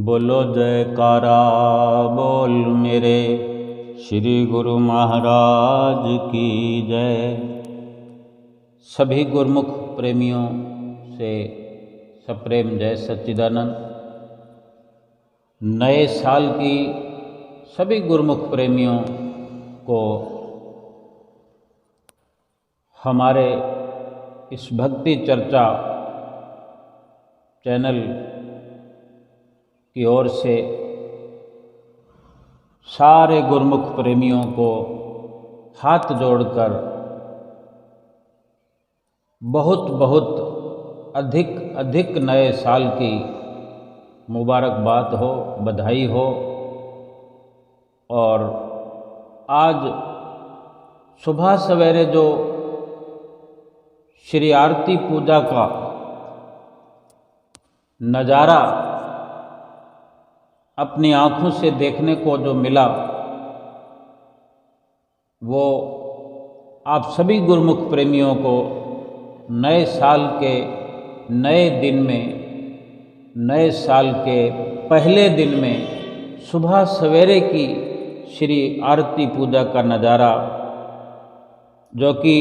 बोलो जयकारा बोल मेरे श्री गुरु महाराज की जय। सभी गुरुमुख प्रेमियों से सप्रेम जय सच्चिदानंद। नए साल की सभी गुरुमुख प्रेमियों को हमारे इस भक्ति चर्चा चैनल की ओर से सारे गुरुमुख प्रेमियों को हाथ जोड़कर बहुत बहुत अधिक नए साल की मुबारकबाद हो, बधाई हो। और आज सुबह सवेरे जो श्री आरती पूजा का नज़ारा अपनी आँखों से देखने को जो मिला, वो आप सभी गुरुमुख प्रेमियों को नए साल के नए दिन में, नए साल के पहले दिन में सुबह सवेरे की श्री आरती पूजा का नज़ारा, जो कि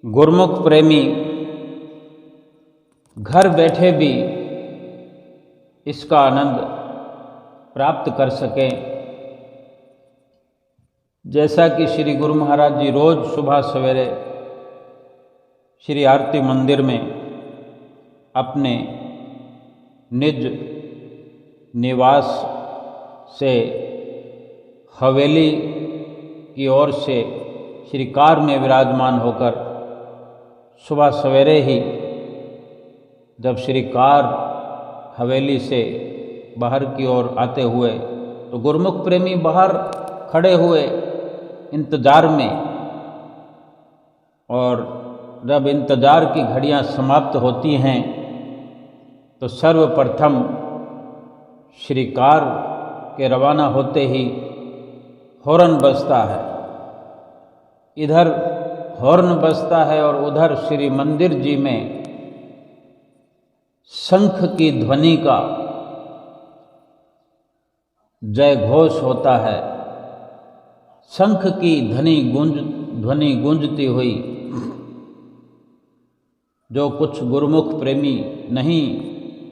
गुरुमुख प्रेमी घर बैठे भी इसका आनंद प्राप्त कर सकें। जैसा कि श्री गुरु महाराज जी रोज़ सुबह सवेरे श्री आरती मंदिर में अपने निज निवास से हवेली की ओर से श्री कार में विराजमान होकर सुबह सवेरे ही जब श्री कार हवेली से बाहर की ओर आते हुए, तो गुरुमुख प्रेमी बाहर खड़े हुए इंतज़ार में, और जब इंतज़ार की घड़ियां समाप्त होती हैं तो सर्वप्रथम श्री कार के रवाना होते ही हॉर्न बजता है। इधर हॉर्न बजता है और उधर श्री मंदिर जी में शंख की ध्वनि का जय घोष होता है। शंख की ध्वनि गूंजती हुई, जो कुछ गुरुमुख प्रेमी नहीं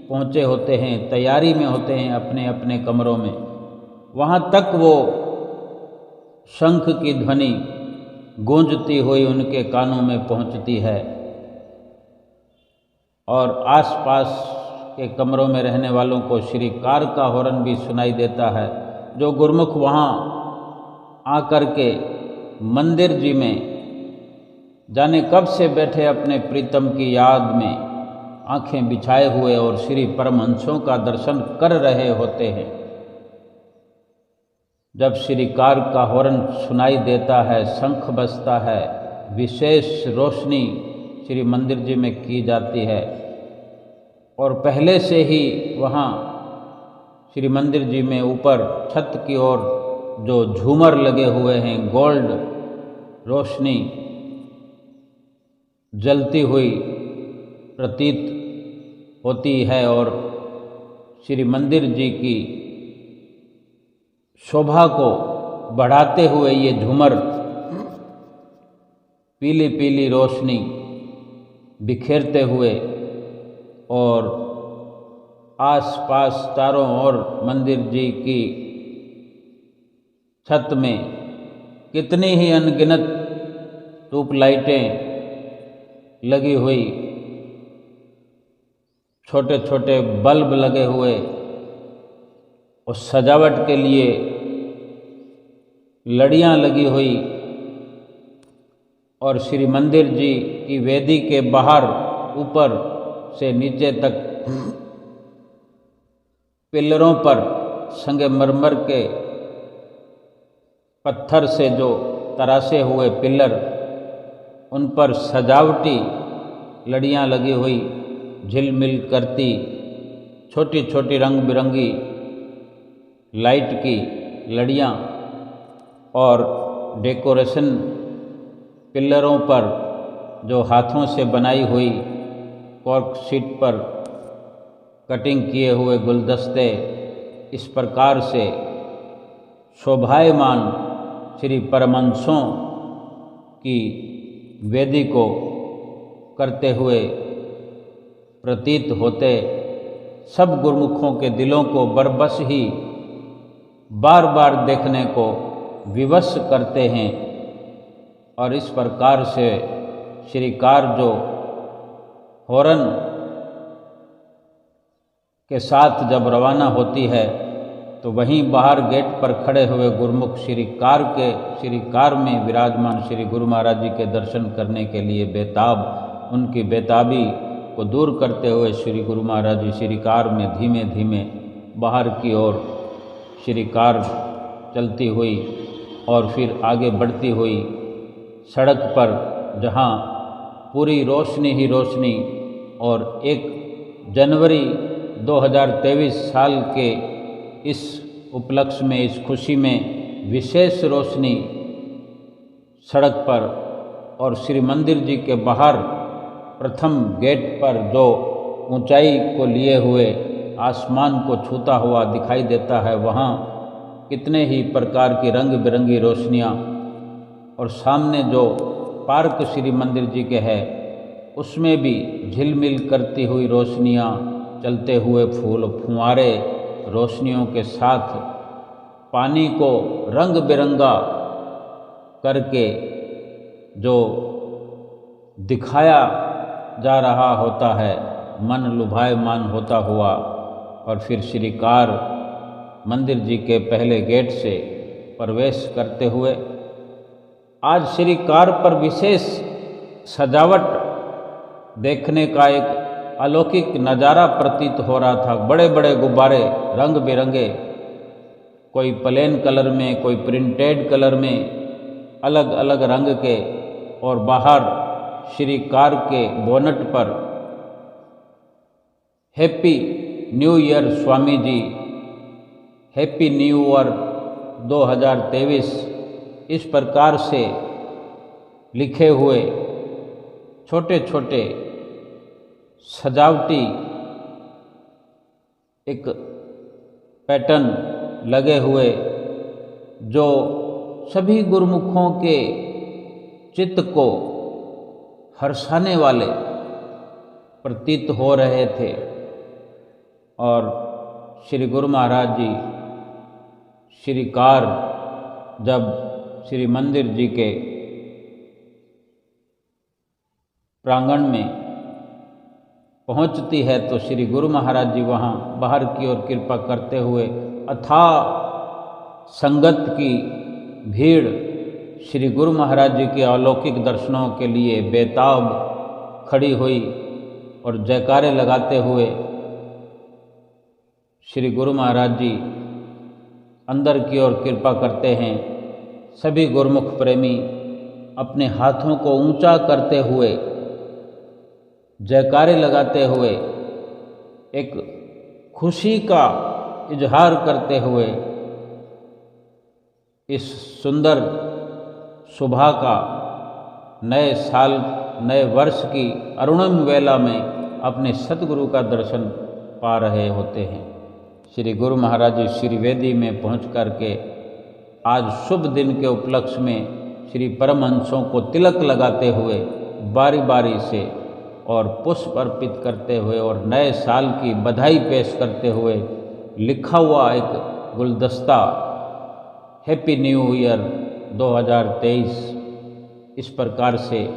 पहुँचे होते हैं, तैयारी में होते हैं अपने अपने कमरों में, वहाँ तक वो शंख की ध्वनि गूंजती हुई उनके कानों में पहुँचती है। और आसपास के कमरों में रहने वालों को श्री कार का हॉर्न भी सुनाई देता है। जो गुरुमुख वहाँ आकर के मंदिर जी में जाने कब से बैठे अपने प्रीतम की याद में आंखें बिछाए हुए और श्री परमहंसों का दर्शन कर रहे होते हैं, जब श्री कार का हॉर्न सुनाई देता है, शंख बजता है, विशेष रोशनी श्री मंदिर जी में की जाती है। और पहले से ही वहाँ श्री मंदिर जी में ऊपर छत की ओर जो झूमर लगे हुए हैं, गोल्ड रोशनी जलती हुई प्रतीत होती है, और श्री मंदिर जी की शोभा को बढ़ाते हुए ये झूमर पीली पीली रोशनी बिखेरते हुए, और आसपास चारों ओर मंदिर जी की छत में कितनी ही अनगिनत ट्यूब लाइटें लगी हुई, छोटे छोटे बल्ब लगे हुए, और सजावट के लिए लड़ियां लगी हुई, और श्री मंदिर जी की वेदी के बाहर ऊपर से नीचे तक पिलरों पर संगमरमर के पत्थर से जो तराशे हुए पिलर, उन पर सजावटी लड़ियां लगी हुई, झिलमिल करती छोटी छोटी रंग बिरंगी लाइट की लड़ियां, और डेकोरेशन पिलरों पर जो हाथों से बनाई हुई कॉर्क शीट पर कटिंग किए हुए गुलदस्ते इस प्रकार से शोभायमान श्री परमहंसों की वेदी को करते हुए प्रतीत होते सब गुरुमुखों के दिलों को बरबस ही बार बार देखने को विवश करते हैं। और इस प्रकार से श्री कार जो हॉर्न के साथ जब रवाना होती है तो वहीं बाहर गेट पर खड़े हुए गुरुमुख श्री कार में विराजमान श्री गुरु महाराज जी के दर्शन करने के लिए बेताब, उनकी बेताबी को दूर करते हुए श्री गुरु महाराज जी श्री कार में धीमे धीमे बाहर की ओर श्री कार चलती हुई और फिर आगे बढ़ती हुई सड़क पर, जहाँ पूरी रोशनी ही रोशनी और 1 जनवरी 2023 साल के इस उपलक्ष्य में, इस खुशी में विशेष रोशनी सड़क पर और श्री मंदिर जी के बाहर प्रथम गेट पर जो ऊंचाई को लिए हुए आसमान को छूता हुआ दिखाई देता है, वहाँ कितने ही प्रकार की रंग बिरंगी रोशनियाँ, और सामने जो पार्क श्री मंदिर जी के है उसमें भी झिलमिल करती हुई रोशनियाँ, चलते हुए फूल फुहारे रोशनियों के साथ पानी को रंग बिरंगा करके जो दिखाया जा रहा होता है, मन लुभायमान होता हुआ। और फिर श्री कार मंदिर जी के पहले गेट से प्रवेश करते हुए आज श्री कार पर विशेष सजावट देखने का एक अलौकिक नज़ारा प्रतीत हो रहा था। बड़े बड़े गुब्बारे रंग बिरंगे, कोई प्लेन कलर में, कोई प्रिंटेड कलर में, अलग अलग रंग के, और बाहर श्री कार के बोनट पर happy new year Swami ji, happy new year 2023 इस प्रकार से लिखे हुए छोटे छोटे सजावटी एक पैटर्न लगे हुए, जो सभी गुरुमुखों के चित्त को हर्षाने वाले प्रतीत हो रहे थे। और श्री गुरु महाराज जी श्री कार जब श्री मंदिर जी के प्रांगण में पहुंचती है तो श्री गुरु महाराज जी वहाँ बाहर की ओर कृपा करते हुए अथाह संगत की भीड़ श्री गुरु महाराज जी के अलौकिक दर्शनों के लिए बेताब खड़ी हुई और जयकारे लगाते हुए श्री गुरु महाराज जी अंदर की ओर कृपा करते हैं। सभी गुरुमुख प्रेमी अपने हाथों को ऊंचा करते हुए, जयकारे लगाते हुए, एक खुशी का इजहार करते हुए इस सुंदर सुबह का नए साल, नए वर्ष की अरुणिम वेला में अपने सतगुरु का दर्शन पा रहे होते हैं। श्री गुरु महाराज जी श्री वेदी में पहुँच कर के आज शुभ दिन के उपलक्ष्य में श्री परमहंसों को तिलक लगाते हुए बारी बारी से और पुष्प अर्पित करते हुए और नए साल की बधाई पेश करते हुए लिखा हुआ एक गुलदस्ता हैप्पी न्यू ईयर 2023 इस प्रकार से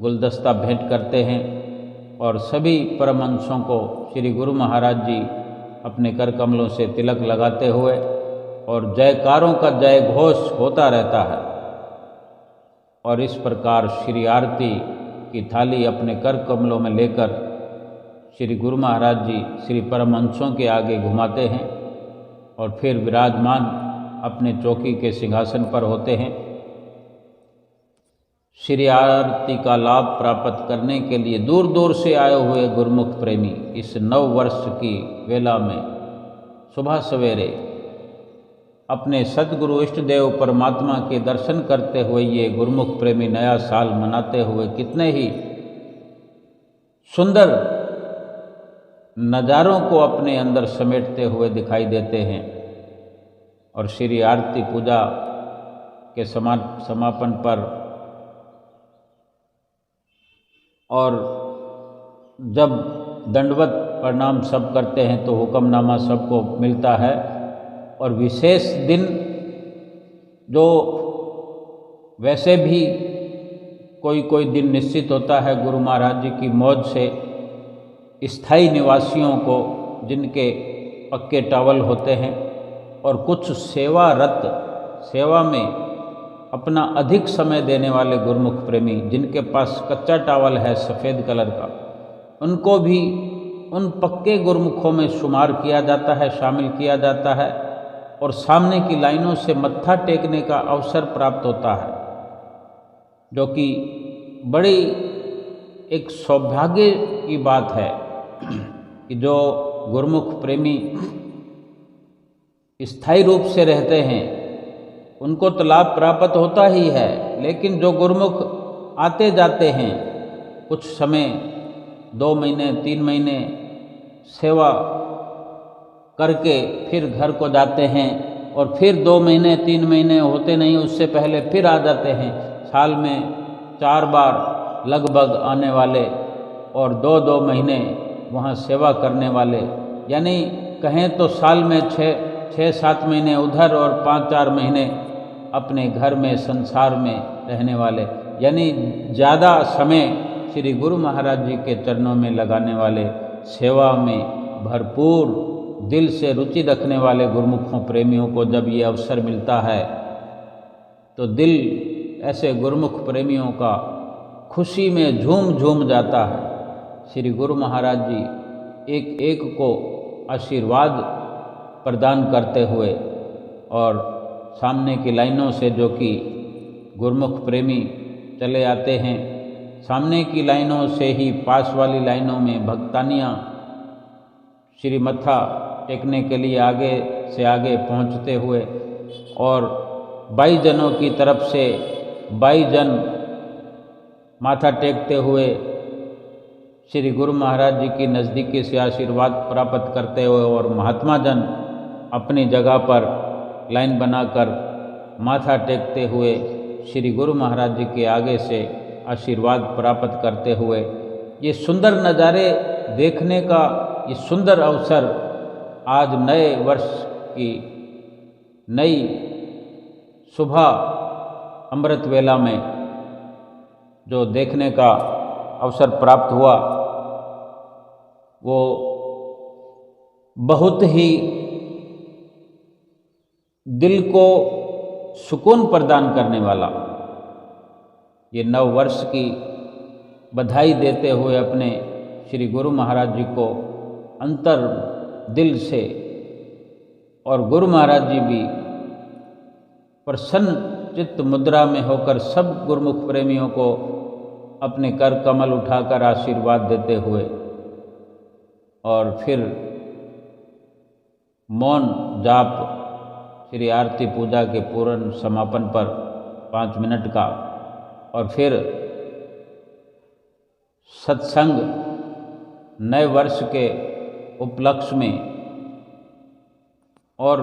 गुलदस्ता भेंट करते हैं। और सभी परमहंसों को श्री गुरु महाराज जी अपने कर कमलों से तिलक लगाते हुए और जयकारों का जय घोष होता रहता है। और इस प्रकार श्री आरती की थाली अपने कर कमलों में लेकर श्री गुरु महाराज जी श्री परमहंसों के आगे घुमाते हैं और फिर विराजमान अपने चौकी के सिंहासन पर होते हैं। श्री आरती का लाभ प्राप्त करने के लिए दूर दूर से आए हुए गुरुमुख प्रेमी इस नव वर्ष की वेला में सुबह सवेरे अपने सद्गुरु इष्ट देव परमात्मा के दर्शन करते हुए ये गुरुमुख प्रेमी नया साल मनाते हुए कितने ही सुंदर नज़ारों को अपने अंदर समेटते हुए दिखाई देते हैं। और श्री आरती पूजा के समापन पर और जब दंडवत प्रणाम सब करते हैं तो हुक्मनामा सबको मिलता है। और विशेष दिन जो वैसे भी कोई दिन निश्चित होता है गुरु महाराज जी की मौज से स्थायी निवासियों को, जिनके पक्के टावल होते हैं और कुछ सेवा में अपना अधिक समय देने वाले गुरुमुख प्रेमी, जिनके पास कच्चा टावल है सफ़ेद कलर का, उनको भी उन पक्के गुरुमुखों में शुमार किया जाता है, शामिल किया जाता है और सामने की लाइनों से मत्था टेकने का अवसर प्राप्त होता है, जो कि बड़ी एक सौभाग्य की बात है कि जो गुरुमुख प्रेमी स्थायी रूप से रहते हैं उनको तो लाभ प्राप्त होता ही है, लेकिन जो गुरुमुख आते जाते हैं, कुछ समय 2 महीने 3 महीने सेवा करके फिर घर को जाते हैं और फिर 2 महीने 3 महीने होते नहीं, उससे पहले फिर आ जाते हैं, साल में 4 बार लगभग आने वाले और 2-2 महीने वहाँ सेवा करने वाले, यानी कहें तो साल में 6-7 महीने उधर और 5-4 महीने अपने घर में संसार में रहने वाले, यानी ज़्यादा समय श्री गुरु महाराज जी के चरणों में लगाने वाले, सेवा में भरपूर दिल से रुचि रखने वाले गुरुमुखों प्रेमियों को जब ये अवसर मिलता है तो दिल ऐसे गुरुमुख प्रेमियों का खुशी में झूम जाता है। श्री गुरु महाराज जी एक एक को आशीर्वाद प्रदान करते हुए और सामने की लाइनों से जो कि गुरुमुख प्रेमी चले आते हैं, सामने की लाइनों से ही पास वाली लाइनों में भक्तानियाँ श्री मत्था टेकने के लिए आगे से आगे पहुँचते हुए और 22 जनों की तरफ से 22 जन माथा टेकते हुए श्री गुरु महाराज जी की नज़दीकी से आशीर्वाद प्राप्त करते हुए और महात्मा जन अपनी जगह पर लाइन बनाकर माथा टेकते हुए श्री गुरु महाराज जी के आगे से आशीर्वाद प्राप्त करते हुए ये सुंदर नज़ारे देखने का ये सुंदर अवसर आज नए वर्ष की नई सुबह अमृत वेला में जो देखने का अवसर प्राप्त हुआ वो बहुत ही दिल को सुकून प्रदान करने वाला। ये नव वर्ष की बधाई देते हुए अपने श्री गुरु महाराज जी को अंतर दिल से, और गुरु महाराज जी भी प्रसन्न चित्त मुद्रा में होकर सब गुरुमुख प्रेमियों को अपने कर कमल उठाकर आशीर्वाद देते हुए और फिर मौन जाप श्री आरती पूजा के पूर्ण समापन पर 5 मिनट का और फिर सत्संग नए वर्ष के उपलक्ष्य में। और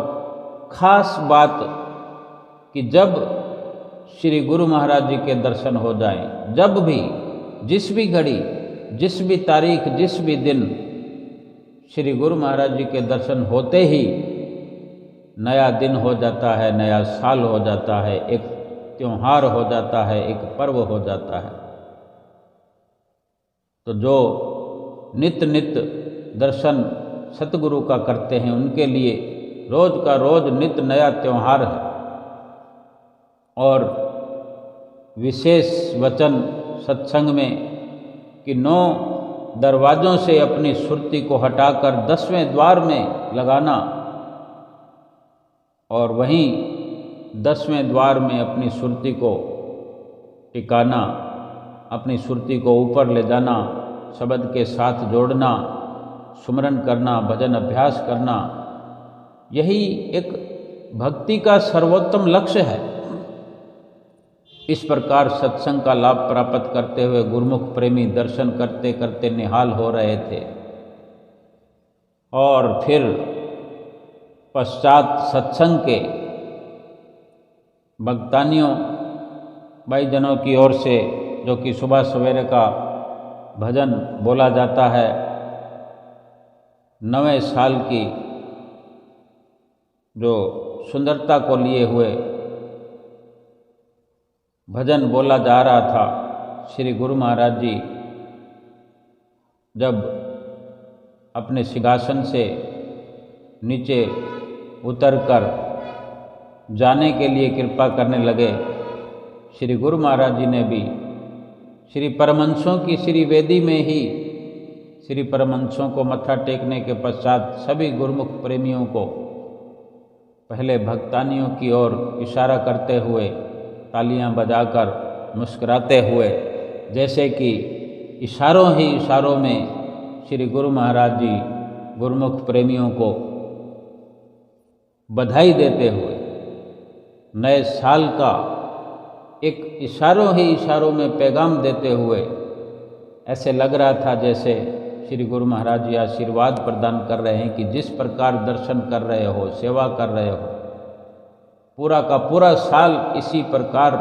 ख़ास बात कि जब श्री गुरु महाराज जी के दर्शन हो जाएं, जब भी जिस भी घड़ी जिस भी तारीख जिस भी दिन श्री गुरु महाराज जी के दर्शन होते ही नया दिन हो जाता है, नया साल हो जाता है, एक त्योहार हो जाता है, एक पर्व हो जाता है। तो जो नित्य दर्शन सतगुरु का करते हैं उनके लिए रोज का रोज नित्य नया त्योहार है। और विशेष वचन सत्संग में कि 9 दरवाज़ों से अपनी सुरती को हटाकर 10वें द्वार में लगाना और वहीं 10वें द्वार में अपनी सुरती को टिकाना, अपनी सुरती को ऊपर ले जाना, शब्द के साथ जोड़ना, सुमरन करना, भजन अभ्यास करना, यही एक भक्ति का सर्वोत्तम लक्ष्य है। इस प्रकार सत्संग का लाभ प्राप्त करते हुए गुरुमुख प्रेमी दर्शन करते करते निहाल हो रहे थे। और फिर पश्चात सत्संग के भक्तानियों भाईजनों की ओर से जो कि सुबह सवेरे का भजन बोला जाता है, नवे साल की जो सुंदरता को लिए हुए भजन बोला जा रहा था। श्री गुरु महाराज जी जब अपने सिंहासन से नीचे उतरकर जाने के लिए कृपा करने लगे, श्री गुरु महाराज जी ने भी श्री परमहंसों की श्री वेदी में ही श्री परमहंसों को मत्था टेकने के पश्चात सभी गुरुमुख प्रेमियों को पहले भक्तानियों की ओर इशारा करते हुए तालियां बजाकर मुस्कुराते हुए, जैसे कि इशारों ही इशारों में श्री गुरु महाराज जी गुरुमुख प्रेमियों को बधाई देते हुए नए साल का एक इशारों ही इशारों में पैगाम देते हुए ऐसे लग रहा था जैसे श्री गुरु महाराज जी आशीर्वाद प्रदान कर रहे हैं कि जिस प्रकार दर्शन कर रहे हो, सेवा कर रहे हो, पूरा का पूरा साल इसी प्रकार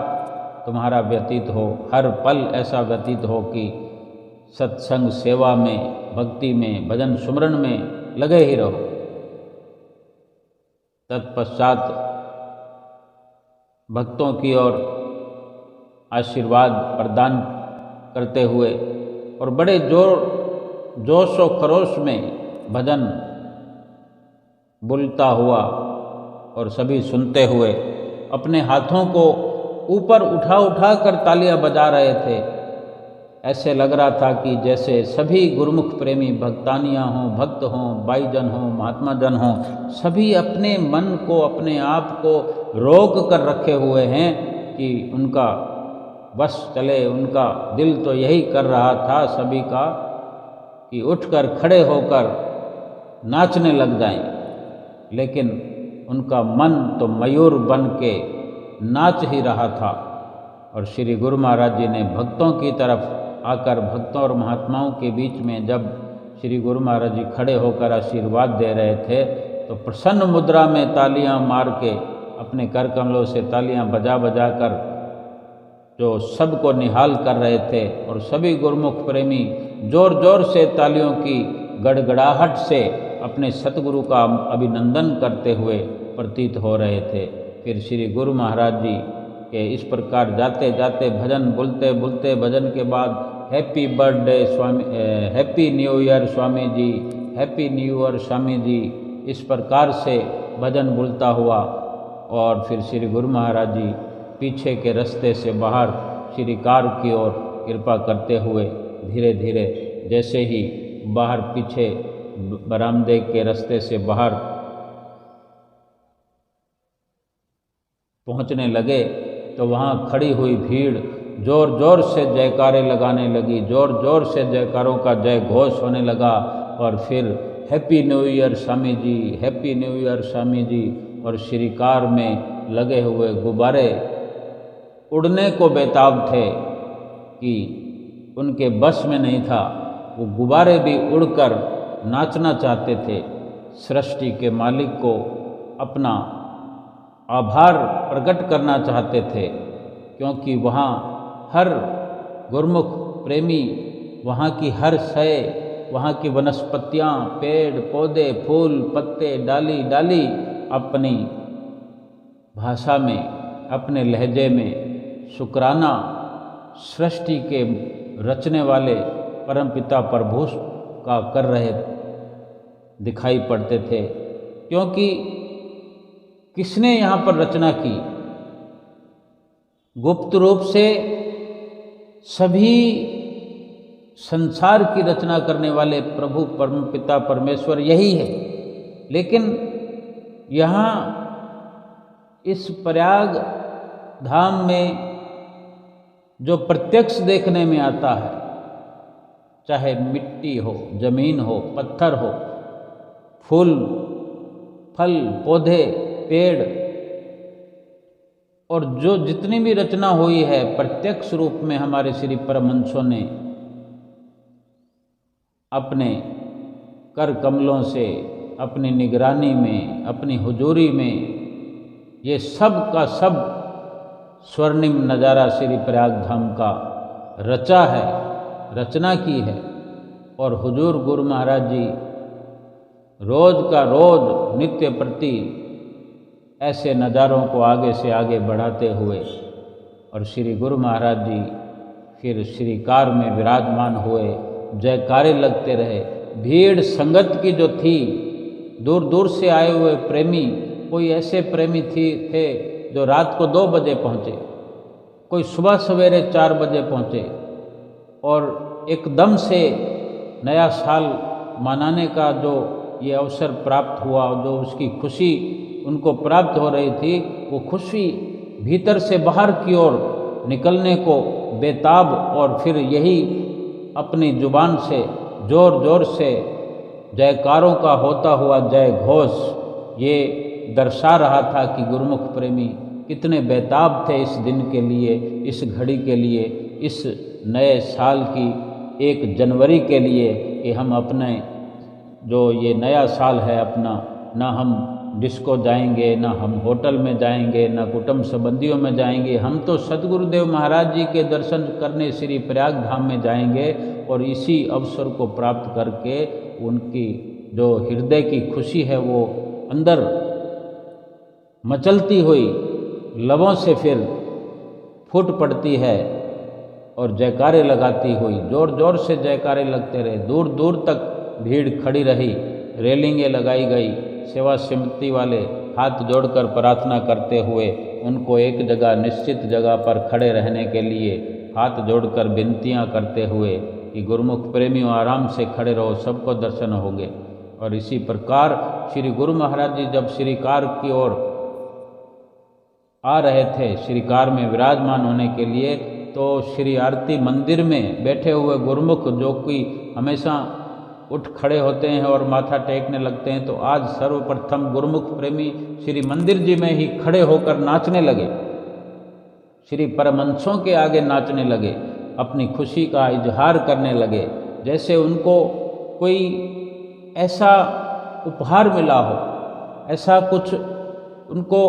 तुम्हारा व्यतीत हो, हर पल ऐसा व्यतीत हो कि सत्संग सेवा में, भक्ति में, भजन सुमरन में लगे ही रहो। तत्पश्चात भक्तों की ओर आशीर्वाद प्रदान करते हुए और बड़े जोश और खरोश में भजन बोलता हुआ और सभी सुनते हुए अपने हाथों को ऊपर उठा कर तालियां बजा रहे थे। ऐसे लग रहा था कि जैसे सभी गुरुमुख प्रेमी भक्तानियाँ हों, भक्त हों, भाईजन हों, महात्मा जन हों, सभी अपने मन को, अपने आप को रोक कर रखे हुए हैं कि उनका बस चले। उनका दिल तो यही कर रहा था सभी का कि उठकर खड़े होकर नाचने लग जाएं, लेकिन उनका मन तो मयूर बन के नाच ही रहा था। और श्री गुरु महाराज जी ने भक्तों की तरफ आकर, भक्तों और महात्माओं के बीच में जब श्री गुरु महाराज जी खड़े होकर आशीर्वाद दे रहे थे, तो प्रसन्न मुद्रा में तालियां मार के अपने कर कमलों से तालियां बजा बजा कर जो सबको निहाल कर रहे थे, और सभी गुरुमुख प्रेमी जोर जोर से तालियों की गड़गड़ाहट से अपने सतगुरु का अभिनंदन करते हुए प्रतीत हो रहे थे। फिर श्री गुरु महाराज जी के इस प्रकार जाते जाते भजन बोलते बोलते भजन के बाद हैप्पी बर्थडे स्वामी, happy new year Swami ji, happy new year Swami ji, इस प्रकार से भजन बोलता हुआ और फिर श्री गुरु महाराज जी पीछे के रास्ते से बाहर श्री कार की ओर कृपा करते हुए धीरे धीरे जैसे ही बाहर पीछे बरामदे के रास्ते से बाहर पहुंचने लगे, तो वहाँ खड़ी हुई भीड़ जोर जोर से जयकारे लगाने लगी, जोर जोर से जयकारों का जय घोष होने लगा। और फिर happy new year Swami ji, happy new year Swami ji, और श्री कार में लगे हुए गुब्बारे उड़ने को बेताब थे कि उनके बस में नहीं था। वो गुब्बारे भी उड़कर नाचना चाहते थे, सृष्टि के मालिक को अपना आभार प्रकट करना चाहते थे, क्योंकि वहाँ हर गुरुमुख प्रेमी वहाँ की हर शय, वहाँ की वनस्पतियाँ, पेड़ पौधे, फूल पत्ते, डाली डाली अपनी भाषा में, अपने लहजे में शुक्राना सृष्टि के रचने वाले परमपिता प्रभु का कर रहे दिखाई पड़ते थे। क्योंकि किसने यहाँ पर रचना की? गुप्त रूप से सभी संसार की रचना करने वाले प्रभु परमपिता परमेश्वर यही है। लेकिन यहाँ इस प्रयाग धाम में जो प्रत्यक्ष देखने में आता है, चाहे मिट्टी हो, जमीन हो, पत्थर हो, फूल फल पौधे, पेड़, और जो जितनी भी रचना हुई है प्रत्यक्ष रूप में हमारे श्री परमहंसों ने अपने कर कमलों से अपनी निगरानी में, अपनी हुजूरी में ये सब का सब स्वर्णिम नज़ारा श्री प्रयाग धाम का रचा है, रचना की है। और हुजूर गुरु महाराज जी रोज़ का रोज़ नित्य प्रति ऐसे नज़ारों को आगे से आगे बढ़ाते हुए और श्री गुरु महाराज जी फिर श्री कार में विराजमान हुए, जयकारे लगते रहे। भीड़ संगत की जो थी, दूर दूर से आए हुए प्रेमी, कोई ऐसे प्रेमी थे जो रात को 2 बजे पहुँचे, कोई सुबह सवेरे 4 बजे पहुँचे और एकदम से नया साल मनाने का जो ये अवसर प्राप्त हुआ, जो उसकी खुशी उनको प्राप्त हो रही थी, वो खुशी भीतर से बाहर की ओर निकलने को बेताब और फिर यही अपनी जुबान से ज़ोर ज़ोर से जयकारों का होता हुआ जय घोष ये दर्शा रहा था कि गुरुमुख प्रेमी कितने बेताब थे इस दिन के लिए, इस घड़ी के लिए, इस नए साल की 1 जनवरी के लिए कि हम अपने जो ये नया साल है अपना, ना हम डिस्को जाएंगे, ना हम होटल में जाएंगे, ना कुटुंब संबंधियों में जाएंगे, हम तो सदगुरुदेव महाराज जी के दर्शन करने श्री प्रयाग धाम में जाएंगे और इसी अवसर को प्राप्त करके उनकी जो हृदय की खुशी है वो अंदर मचलती हुई लबों से फिर फूट पड़ती है और जयकारे लगाती हुई, ज़ोर ज़ोर से जयकारे लगते रहे। दूर दूर तक भीड़ खड़ी रही, रेलिंगें लगाई गई, सेवा समिति वाले हाथ जोड़कर प्रार्थना करते हुए उनको एक जगह, निश्चित जगह पर खड़े रहने के लिए हाथ जोड़कर विनतियां करते हुए कि गुरुमुख प्रेमियों आराम से खड़े रहो, सबको दर्शन होंगे। और इसी प्रकार श्री गुरु महाराज जी जब श्री कार की ओर आ रहे थे, श्री कार में विराजमान होने के लिए, तो श्री आरती मंदिर में बैठे हुए गुरुमुख जो कि हमेशा उठ खड़े होते हैं और माथा टेकने लगते हैं, तो आज सर्वप्रथम गुरुमुख प्रेमी श्री मंदिर जी में ही खड़े होकर नाचने लगे, श्री परमहंसों के आगे नाचने लगे, अपनी खुशी का इजहार करने लगे, जैसे उनको कोई ऐसा उपहार मिला हो, ऐसा कुछ उनको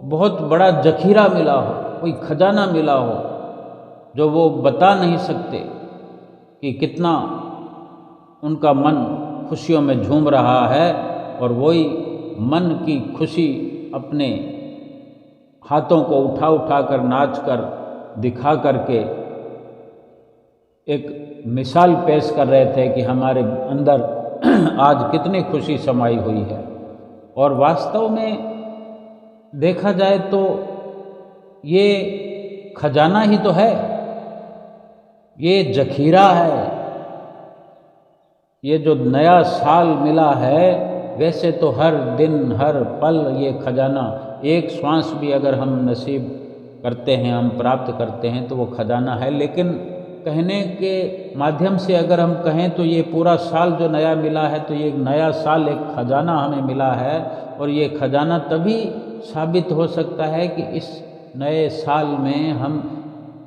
बहुत बड़ा जखीरा मिला हो, कोई खजाना मिला हो जो वो बता नहीं सकते कि कितना उनका मन खुशियों में झूम रहा है। और वही मन की खुशी अपने हाथों को उठा उठा कर, नाच कर, दिखा करके एक मिसाल पेश कर रहे थे कि हमारे अंदर आज कितनी खुशी समाई हुई है। और वास्तव में देखा जाए तो ये खजाना ही तो है, ये जखीरा है। ये जो नया साल मिला है, वैसे तो हर दिन हर पल ये खजाना, एक श्वास भी अगर हम नसीब करते हैं, हम प्राप्त करते हैं तो वो खजाना है। लेकिन कहने के माध्यम से अगर हम कहें तो ये पूरा साल जो नया मिला है, तो ये नया साल एक खजाना हमें मिला है। और ये खजाना तभी साबित हो सकता है कि इस नए साल में हम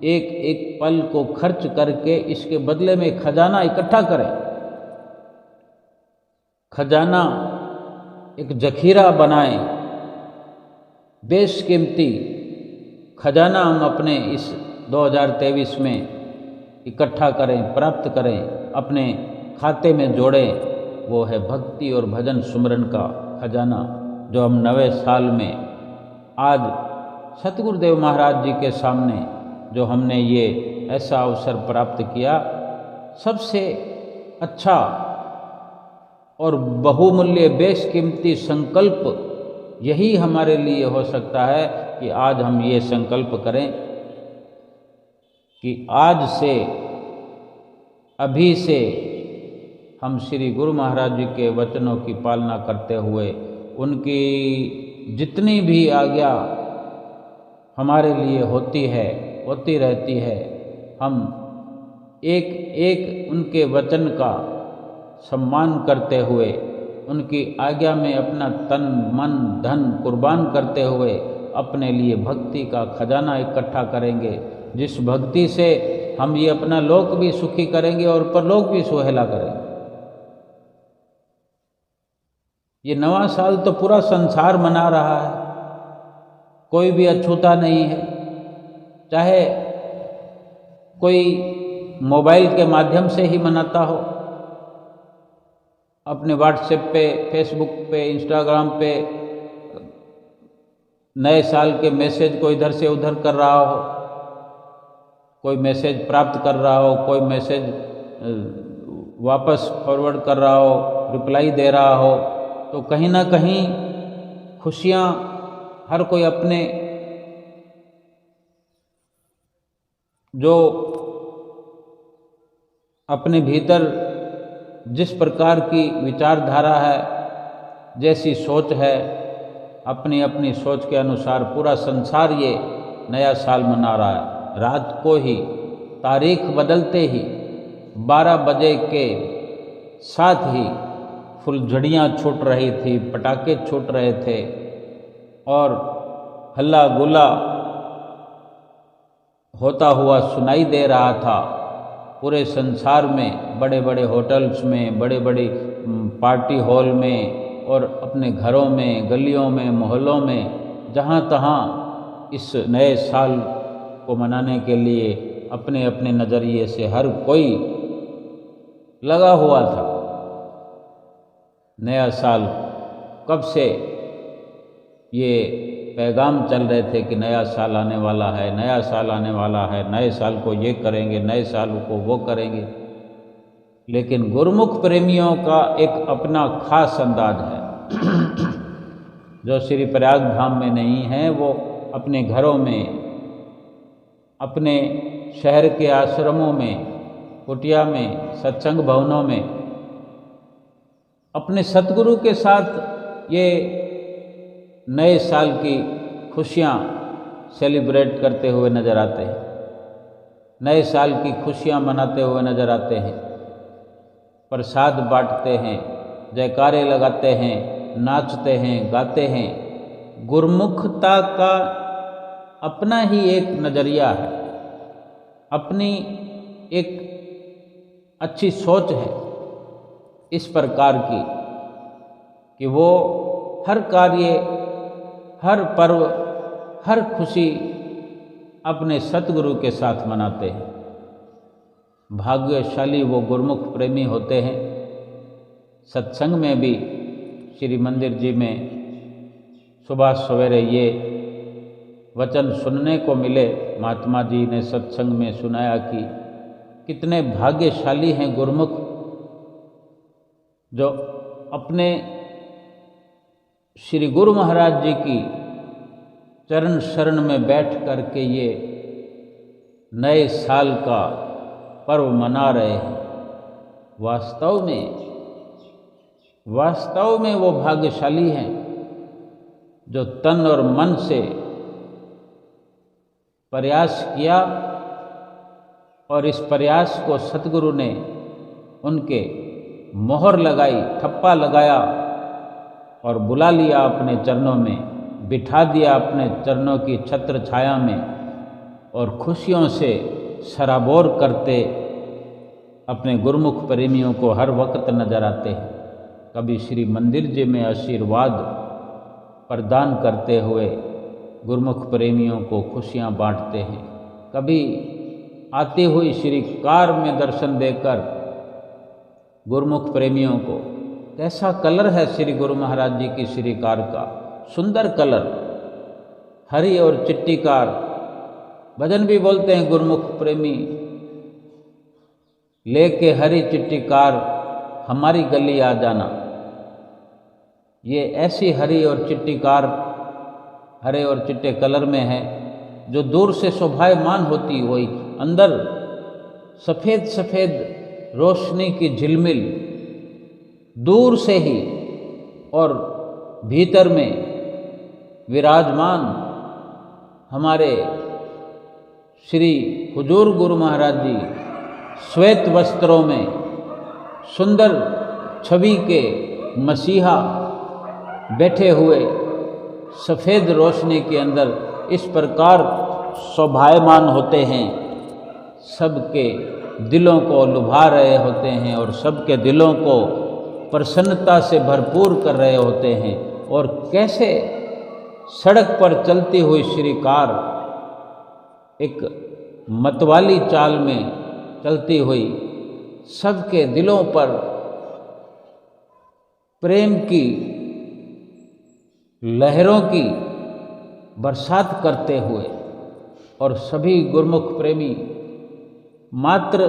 एक एक पल को खर्च करके इसके बदले में खजाना इकट्ठा करें, खजाना एक जखीरा बनाएं, बेशकीमती खजाना हम अपने इस 2023 में इकट्ठा करें, प्राप्त करें, अपने खाते में जोड़ें। वो है भक्ति और भजन सुमरन का खजाना, जो हम नवे साल में आज सतगुरुदेव महाराज जी के सामने जो हमने ये ऐसा अवसर प्राप्त किया, सबसे अच्छा और बहुमूल्य बेशकीमती संकल्प यही हमारे लिए हो सकता है कि आज हम ये संकल्प करें कि आज से, अभी से हम श्री गुरु महाराज जी के वचनों की पालना करते हुए, उनकी जितनी भी आज्ञा हमारे लिए होती है, होती रहती है, हम एक एक उनके वचन का सम्मान करते हुए, उनकी आज्ञा में अपना तन मन धन कुर्बान करते हुए अपने लिए भक्ति का खजाना इकट्ठा करेंगे, जिस भक्ति से हम ये अपना लोक भी सुखी करेंगे और परलोक भी सुहेला करेंगे। ये नवा साल तो पूरा संसार मना रहा है, कोई भी अछूता नहीं है। चाहे कोई मोबाइल के माध्यम से ही मनाता हो, अपने व्हाट्सएप पे, फेसबुक पे, इंस्टाग्राम पे नए साल के मैसेज को इधर से उधर कर रहा हो, कोई मैसेज प्राप्त कर रहा हो, कोई मैसेज वापस फॉरवर्ड कर रहा हो, रिप्लाई दे रहा हो, तो कहीं ना कहीं खुशियाँ हर कोई अपने जो अपने भीतर जिस प्रकार की विचारधारा है, जैसी सोच है, अपनी अपनी सोच के अनुसार पूरा संसार ये नया साल मना रहा है। रात को ही तारीख बदलते ही 12 बजे के साथ ही फुलझड़ियाँ छूट रही थी, पटाखे छूट रहे थे और हल्ला गुल्ला होता हुआ सुनाई दे रहा था। पूरे संसार में बड़े बड़े होटल्स में, बड़े बड़े पार्टी हॉल में और अपने घरों में, गलियों में, मोहल्लों में, जहाँ तहाँ इस नए साल को मनाने के लिए अपने अपने नज़रिए से हर कोई लगा हुआ था। नया साल कब से ये पैगाम चल रहे थे कि नया साल आने वाला है, नया साल आने वाला है, नए साल को ये करेंगे, नए साल को वो करेंगे। लेकिन गुरुमुख प्रेमियों का एक अपना खास अंदाज है जो श्री प्रयाग धाम में नहीं है। वो अपने घरों में, अपने शहर के आश्रमों में, कुटिया में, सत्संग भवनों में अपने सतगुरु के साथ ये नए साल की खुशियाँ सेलिब्रेट करते हुए नज़र आते हैं, नए साल की खुशियाँ मनाते हुए नज़र आते हैं। प्रसाद बांटते हैं, जयकारे लगाते हैं, नाचते हैं, गाते हैं। गुरुमुखता का अपना ही एक नज़रिया है, अपनी एक अच्छी सोच है इस प्रकार की कि वो हर कार्य, हर पर्व, हर खुशी अपने सतगुरु के साथ मनाते हैं। भाग्यशाली वो गुरुमुख प्रेमी होते हैं। सत्संग में भी श्री मंदिर जी में सुबह सवेरे ये वचन सुनने को मिले। महात्मा जी ने सत्संग में सुनाया कि कितने भाग्यशाली हैं गुरुमुख जो अपने श्री गुरु महाराज जी की चरण शरण में बैठ कर के ये नए साल का पर्व मना रहे हैं। वास्तव में वो भाग्यशाली हैं जो तन और मन से प्रयास किया और इस प्रयास को सतगुरु ने उनके मोहर लगाई, ठप्पा लगाया और बुला लिया अपने चरणों में, बिठा दिया अपने चरणों की छत्र छाया में और खुशियों से सराबोर करते अपने गुरुमुख प्रेमियों को हर वक्त नजर आते हैं। कभी श्री मंदिर जी में आशीर्वाद प्रदान करते हुए गुरुमुख प्रेमियों को खुशियां बांटते हैं, कभी आती हुई श्री कार में दर्शन देकर गुरुमुख प्रेमियों को, कैसा कलर है श्री गुरु महाराज जी की श्री कार का, सुंदर कलर, हरी और चिट्टी कार। भजन भी बोलते हैं गुरुमुख प्रेमी, लेके हरी चिट्टी कार हमारी गली आ जाना। ये ऐसी हरी और चिट्टी कार हरे और चिट्टे कलर में है जो दूर से शोभायमान होती हुई अंदर सफ़ेद सफ़ेद रोशनी की झिलमिल दूर से ही और भीतर में विराजमान हमारे श्री हुजूर गुरु महाराज जी श्वेत वस्त्रों में सुंदर छवि के मसीहा बैठे हुए सफ़ेद रोशनी के अंदर इस प्रकार शोभायमान होते हैं, सबके दिलों को लुभा रहे होते हैं और सबके दिलों को प्रसन्नता से भरपूर कर रहे होते हैं और कैसे सड़क पर चलती हुई श्री कार एक मतवाली चाल में चलती हुई सबके दिलों पर प्रेम की लहरों की बरसात करते हुए और सभी गुरुमुख प्रेमी मात्र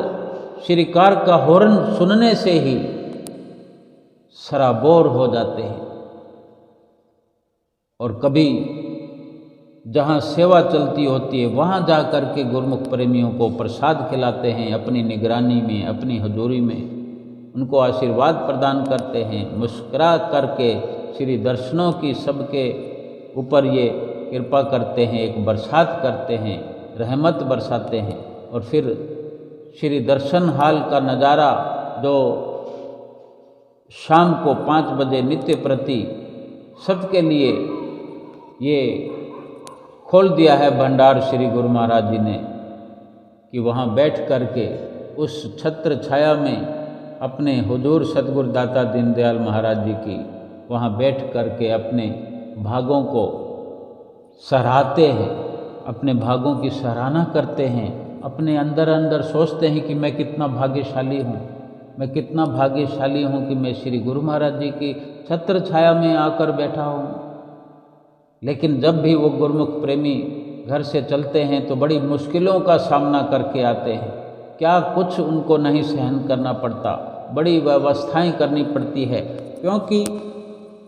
श्री कार का हॉर्न सुनने से ही सराबोर हो जाते हैं। और कभी जहाँ सेवा चलती होती है वहाँ जा कर के गुरुमुख प्रेमियों को प्रसाद खिलाते हैं, अपनी निगरानी में, अपनी हजूरी में उनको आशीर्वाद प्रदान करते हैं, मुस्कुरा करके श्री दर्शनों की सबके ऊपर ये कृपा करते हैं, एक बरसात करते हैं, रहमत बरसाते हैं। और फिर श्री दर्शन हाल का नज़ारा जो शाम को 5 बजे नित्य प्रति सबके लिए ये खोल दिया है भंडार श्री गुरु महाराज जी ने कि वहाँ बैठ कर के उस छत्र छाया में अपने हुजूर सतगुरु दाता दीनदयाल महाराज जी की वहाँ बैठ कर के अपने भागों को सराहते हैं, अपने भागों की सराहना करते हैं, अपने अंदर अंदर सोचते हैं कि मैं कितना भाग्यशाली हूँ, मैं कितना भाग्यशाली हूँ कि मैं श्री गुरु महाराज जी की छत्र छाया में आकर बैठा हूँ। लेकिन जब भी वो गुरुमुख प्रेमी घर से चलते हैं तो बड़ी मुश्किलों का सामना करके आते हैं। क्या कुछ उनको नहीं सहन करना पड़ता, बड़ी व्यवस्थाएं करनी पड़ती है, क्योंकि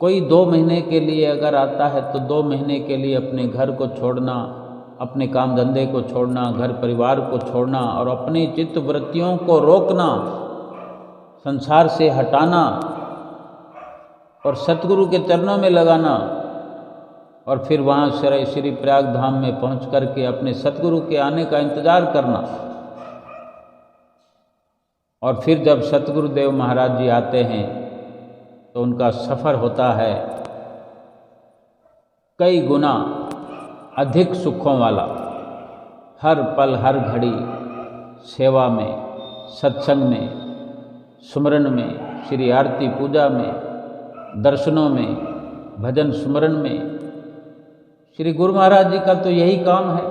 कोई 2 महीने के लिए अगर आता है तो 2 महीने के लिए अपने घर को छोड़ना, अपने काम धंधे को छोड़ना, घर परिवार को छोड़ना और अपनी चित्त वृत्तियों को रोकना, संसार से हटाना और सतगुरु के चरणों में लगाना और फिर वहाँ श्री प्रयाग धाम में पहुँच कर के अपने सतगुरु के आने का इंतज़ार करना। और फिर जब सतगुरुदेव महाराज जी आते हैं तो उनका सफ़र होता है कई गुना अधिक सुखों वाला। हर पल हर घड़ी सेवा में, सत्संग में, सुमरन में, श्री आरती पूजा में, दर्शनों में, भजन सुमरन में। श्री गुरु महाराज जी का तो यही काम है,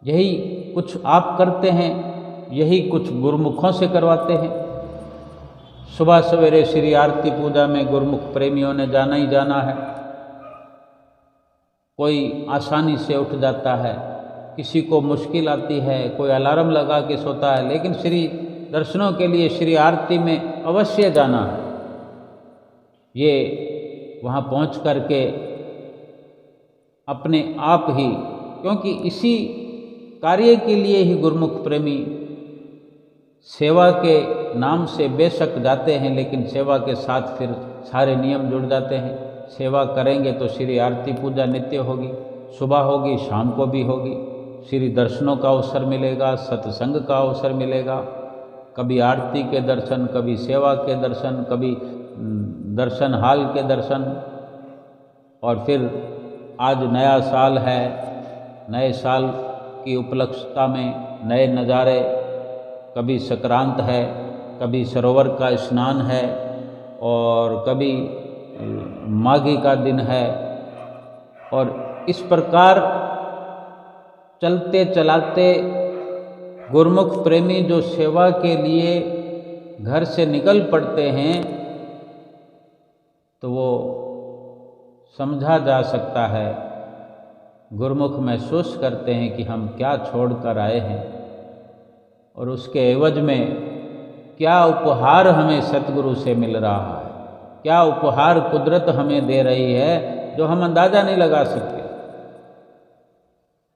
यही कुछ आप करते हैं, यही कुछ गुरुमुखों से करवाते हैं। सुबह सवेरे श्री आरती पूजा में गुरुमुख प्रेमियों ने जाना ही जाना है। कोई आसानी से उठ जाता है, किसी को मुश्किल आती है, कोई अलार्म लगा के सोता है, लेकिन श्री दर्शनों के लिए श्री आरती में अवश्य जाना है। ये वहाँ पहुँच कर के अपने आप ही, क्योंकि इसी कार्य के लिए ही गुरुमुख प्रेमी सेवा के नाम से बेशक जाते हैं, लेकिन सेवा के साथ फिर सारे नियम जुड़ जाते हैं। सेवा करेंगे तो श्री आरती पूजा नित्य होगी, सुबह होगी, शाम को भी होगी। श्री दर्शनों का अवसर मिलेगा, सत्संग का अवसर मिलेगा, कभी आरती के दर्शन, कभी सेवा के दर्शन, कभी दर्शन हाल के दर्शन। और फिर आज नया साल है, नए साल की उपलक्षता में नए नज़ारे, कभी संक्रांत है, कभी सरोवर का स्नान है और कभी माघी का दिन है। और इस प्रकार चलते चलाते गुरुमुख प्रेमी जो सेवा के लिए घर से निकल पड़ते हैं तो वो समझा जा सकता है, गुरुमुख महसूस करते हैं कि हम क्या छोड़ कर आए हैं और उसके एवज में क्या उपहार हमें सतगुरु से मिल रहा है, क्या उपहार कुदरत हमें दे रही है जो हम अंदाज़ा नहीं लगा सकते।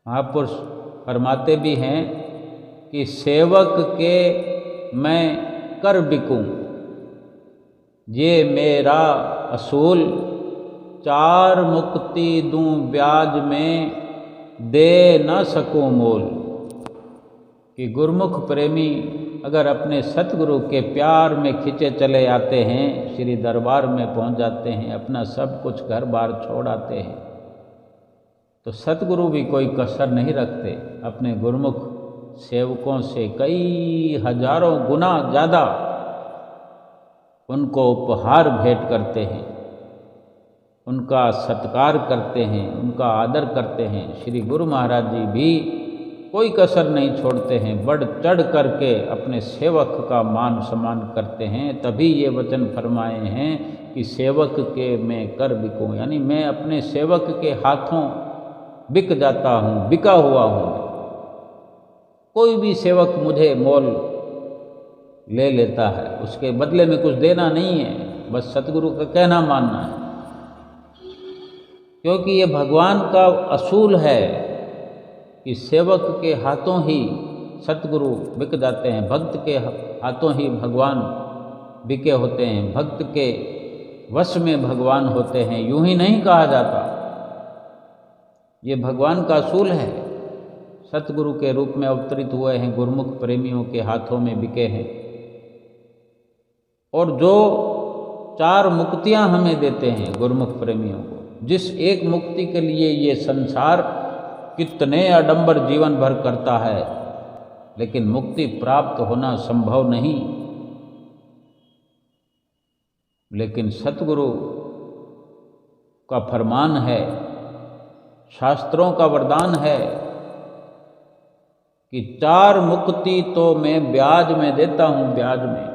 महापुरुष फरमाते भी हैं कि सेवक के मैं कर बिकूं, ये मेरा असूल, 4 मुक्ति दूं ब्याज में, दे न सकूं मोल। कि गुरुमुख प्रेमी अगर अपने सतगुरु के प्यार में खिंचे चले आते हैं, श्री दरबार में पहुंच जाते हैं, अपना सब कुछ घर बार छोड़ आते हैं, तो सतगुरु भी कोई कसर नहीं रखते। अपने गुरुमुख सेवकों से कई हजारों गुना ज़्यादा उनको उपहार भेंट करते हैं, उनका सत्कार करते हैं, उनका आदर करते हैं। श्री गुरु महाराज जी भी कोई कसर नहीं छोड़ते हैं, बढ़ चढ़ करके अपने सेवक का मान सम्मान करते हैं। तभी ये वचन फरमाए हैं कि सेवक के मैं कर बिकूं, यानी मैं अपने सेवक के हाथों बिक जाता हूँ, बिका हुआ हूँ। कोई भी सेवक मुझे मोल ले लेता है, उसके बदले में कुछ देना नहीं है, बस सतगुरु का कहना मानना है। क्योंकि ये भगवान का असूल है कि सेवक के हाथों ही सतगुरु बिक जाते हैं, भक्त के हाथों ही भगवान बिके होते हैं, भक्त के वश में भगवान होते हैं। यूं ही नहीं कहा जाता, ये भगवान का असूल है। सतगुरु के रूप में अवतरित हुए हैं, गुरुमुख प्रेमियों के हाथों में बिके हैं। और जो 4 मुक्तियां हमें देते हैं गुरुमुख प्रेमियों को, जिस एक मुक्ति के लिए ये संसार कितने आडंबर जीवन भर करता है, लेकिन मुक्ति प्राप्त होना संभव नहीं। लेकिन सतगुरु का फरमान है, शास्त्रों का वरदान है कि 4 मुक्ति तो मैं ब्याज में देता हूँ, ब्याज में।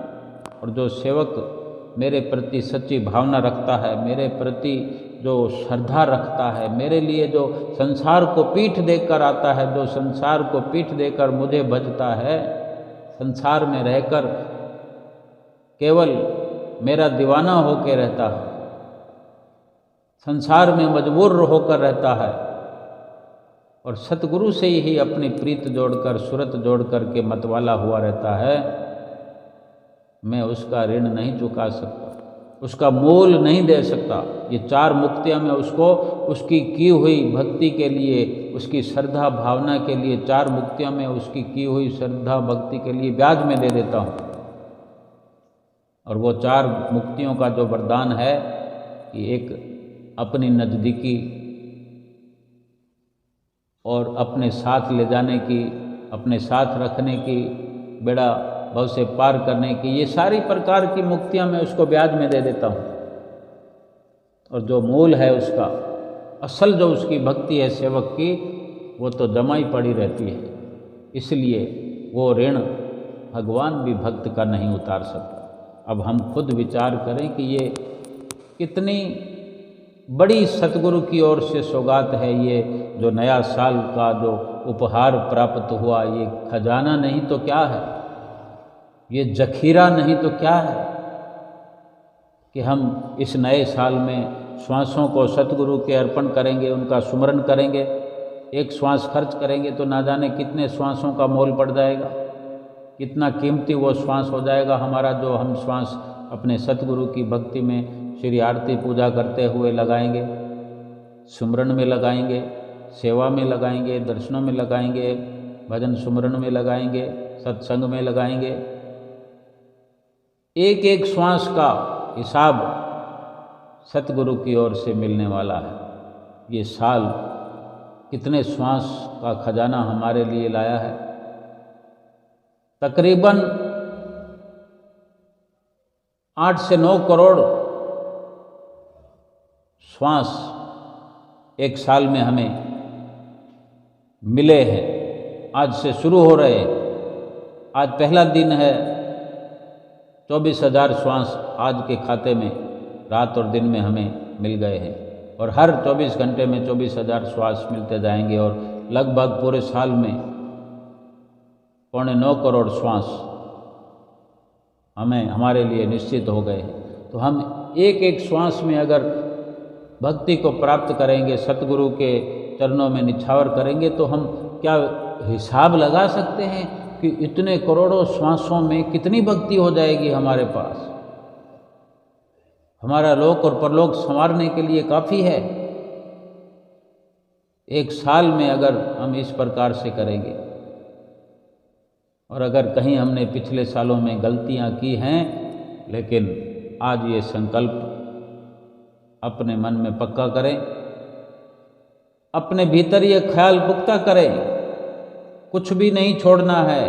और जो सेवक मेरे प्रति सच्ची भावना रखता है, मेरे प्रति जो श्रद्धा रखता है, मेरे लिए जो संसार को पीठ देकर आता है, जो संसार को पीठ देकर मुझे भजता है, संसार में रहकर केवल मेरा दीवाना होकर रहता है, संसार में मजबूर होकर रहता है और सतगुरु से ही अपनी प्रीत जोड़कर, सूरत जोड़ करके मतवाला हुआ रहता है, मैं उसका ऋण नहीं चुका सकता, उसका मोल नहीं दे सकता। ये 4 मुक्तियां मैं उसको उसकी की हुई भक्ति के लिए, उसकी श्रद्धा भावना के लिए 4 मुक्तियां मैं उसकी की हुई श्रद्धा भक्ति के लिए ब्याज में दे देता हूँ। और वो 4 मुक्तियों का जो वरदान है कि एक अपनी नज़दीकी और अपने साथ ले जाने की, अपने साथ रखने की, बेड़ा भव से पार करने की, ये सारी प्रकार की मुक्तियां मैं उसको ब्याज में दे देता हूँ। और जो मूल है उसका, असल जो उसकी भक्ति है सेवक की, वो तो जमा ही पड़ी रहती है। इसलिए वो ऋण भगवान भी भक्त का नहीं उतार सकता। अब हम खुद विचार करें कि ये कितनी बड़ी सतगुरु की ओर से सौगात है। ये जो नया साल का जो उपहार प्राप्त हुआ, ये खजाना नहीं तो क्या है, ये जखीरा नहीं तो क्या है कि हम इस नए साल में श्वासों को सतगुरु के अर्पण करेंगे, उनका सुमरन करेंगे। एक श्वास खर्च करेंगे तो ना जाने कितने श्वासों का मोल पड़ जाएगा, कितना कीमती वो श्वास हो जाएगा हमारा, जो हम श्वास अपने सतगुरु की भक्ति में श्री आरती पूजा करते हुए लगाएंगे, सुमरन में लगाएंगे, सेवा में लगाएंगे, दर्शनों में लगाएंगे, भजन सुमरन में लगाएंगे, सत्संग में लगाएंगे। एक एक श्वास का हिसाब सतगुरु की ओर से मिलने वाला है। ये साल कितने श्वास का खजाना हमारे लिए लाया है। तकरीबन 8 से 9 करोड़ श्वास एक साल में हमें मिले हैं। आज से शुरू हो रहे हैं, आज पहला दिन है। 24,000 श्वास आज के खाते में रात और दिन में हमें मिल गए हैं और हर 24 घंटे में 24,000 श्वास मिलते जाएंगे और लगभग पूरे साल में 9.25 करोड़ श्वास हमें हमारे लिए निश्चित हो गए हैं। तो हम एक एक श्वास में अगर भक्ति को प्राप्त करेंगे, सतगुरु के चरणों में निछावर करेंगे, तो हम क्या हिसाब लगा सकते हैं कि इतने करोड़ों श्वासों में कितनी भक्ति हो जाएगी हमारे पास। हमारा लोक और परलोक संवारने के लिए काफ़ी है। एक साल में अगर हम इस प्रकार से करेंगे, और अगर कहीं हमने पिछले सालों में गलतियां की हैं, लेकिन आज ये संकल्प अपने मन में पक्का करें, अपने भीतर ये ख्याल पुख्ता करें, कुछ भी नहीं छोड़ना है।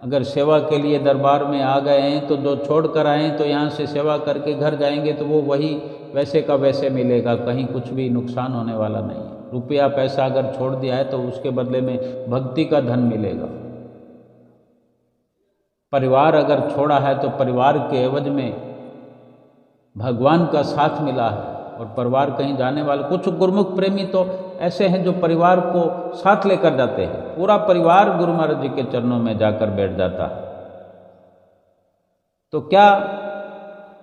अगर सेवा के लिए दरबार में आ गए हैं तो जो छोड़ कर आए तो यहाँ से सेवा करके घर जाएंगे तो वो वही वैसे का वैसे मिलेगा, कहीं कुछ भी नुकसान होने वाला नहीं है। रुपया पैसा अगर छोड़ दिया है तो उसके बदले में भक्ति का धन मिलेगा। परिवार अगर छोड़ा है तो परिवार के एवज में भगवान का साथ मिला है। और परिवार कहीं जाने वाले कुछ गुरुमुख प्रेमी तो ऐसे हैं जो परिवार को साथ लेकर जाते हैं, पूरा परिवार गुरु महाराज जी के चरणों में जाकर बैठ जाता है। तो क्या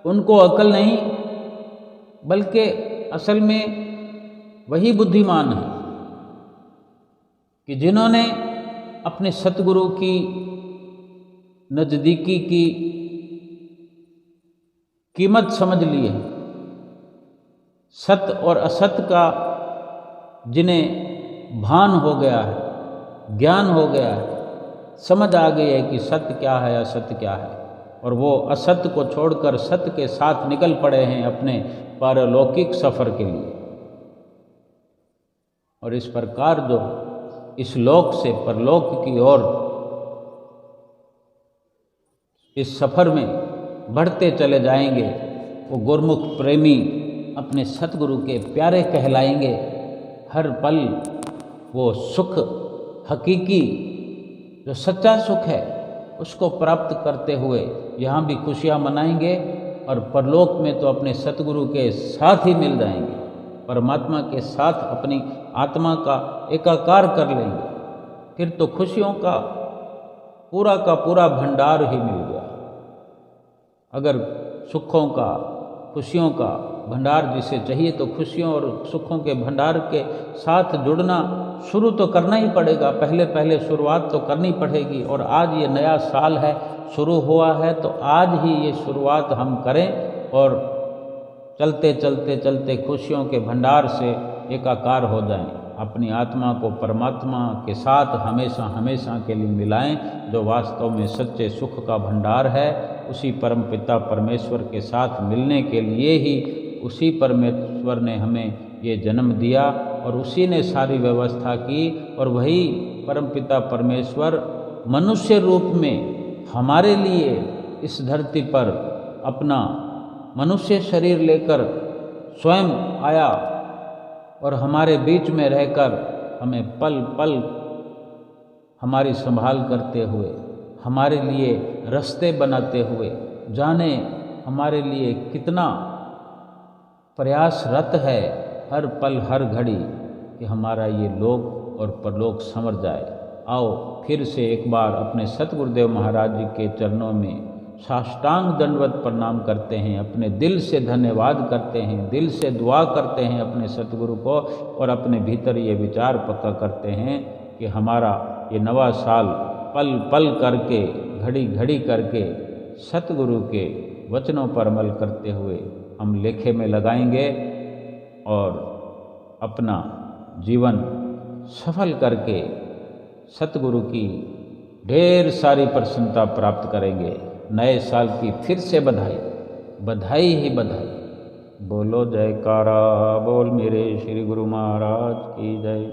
उनको अकल नहीं, बल्कि असल में वही बुद्धिमान है कि जिन्होंने अपने सतगुरु की नज़दीकी की कीमत समझ ली है। सत्य और असत्य का जिन्हें भान हो गया है, ज्ञान हो गया है, समझ आ गई है कि सत्य क्या है असत्य क्या है, और वो असत्य को छोड़कर सत्य के साथ निकल पड़े हैं अपने पारलौकिक सफ़र के लिए। और इस प्रकार जो इस लोक से परलोक की ओर इस सफ़र में बढ़ते चले जाएंगे, वो गुरमुख प्रेमी अपने सतगुरु के प्यारे कहलाएंगे। हर पल वो सुख हकीकी जो सच्चा सुख है उसको प्राप्त करते हुए यहाँ भी खुशियाँ मनाएंगे, और परलोक में तो अपने सतगुरु के साथ ही मिल जाएंगे, परमात्मा के साथ अपनी आत्मा का एकाकार कर लेंगे। फिर तो खुशियों का पूरा भंडार ही मिल गया। अगर सुखों का खुशियों का भंडार जिसे चाहिए तो खुशियों और सुखों के भंडार के साथ जुड़ना शुरू तो करना ही पड़ेगा। पहले शुरुआत तो करनी पड़ेगी। और आज ये नया साल है, शुरू हुआ है, तो आज ही ये शुरुआत हम करें और चलते खुशियों के भंडार से एकाकार हो जाएं। अपनी आत्मा को परमात्मा के साथ हमेशा के लिए मिलाएं, जो वास्तव में सच्चे सुख का भंडार है। उसी परमपिता परमेश्वर के साथ मिलने के लिए ही उसी परमेश्वर ने हमें ये जन्म दिया और उसी ने सारी व्यवस्था की। और वही परमपिता परमेश्वर मनुष्य रूप में हमारे लिए इस धरती पर अपना मनुष्य शरीर लेकर स्वयं आया और हमारे बीच में रहकर हमें पल पल हमारी संभाल करते हुए, हमारे लिए रास्ते बनाते हुए, जाने हमारे लिए कितना प्रयासरत है हर पल हर घड़ी कि हमारा ये लोक और परलोक संवर जाए। आओ फिर से एक बार अपने सतगुरुदेव महाराज जी के चरणों में साष्टांग दंडवत प्रणाम करते हैं, अपने दिल से धन्यवाद करते हैं, दिल से दुआ करते हैं अपने सतगुरु को, और अपने भीतर ये विचार पक्का करते हैं कि हमारा ये नवा साल पल पल करके, घड़ी घड़ी करके सतगुरु के वचनों पर अमल करते हुए हम लेखे में लगाएंगे और अपना जीवन सफल करके सतगुरु की ढेर सारी प्रसन्नता प्राप्त करेंगे। नए साल की फिर से बधाई ही बधाई। बोलो जयकारा बोल मेरे श्री गुरु महाराज की जय।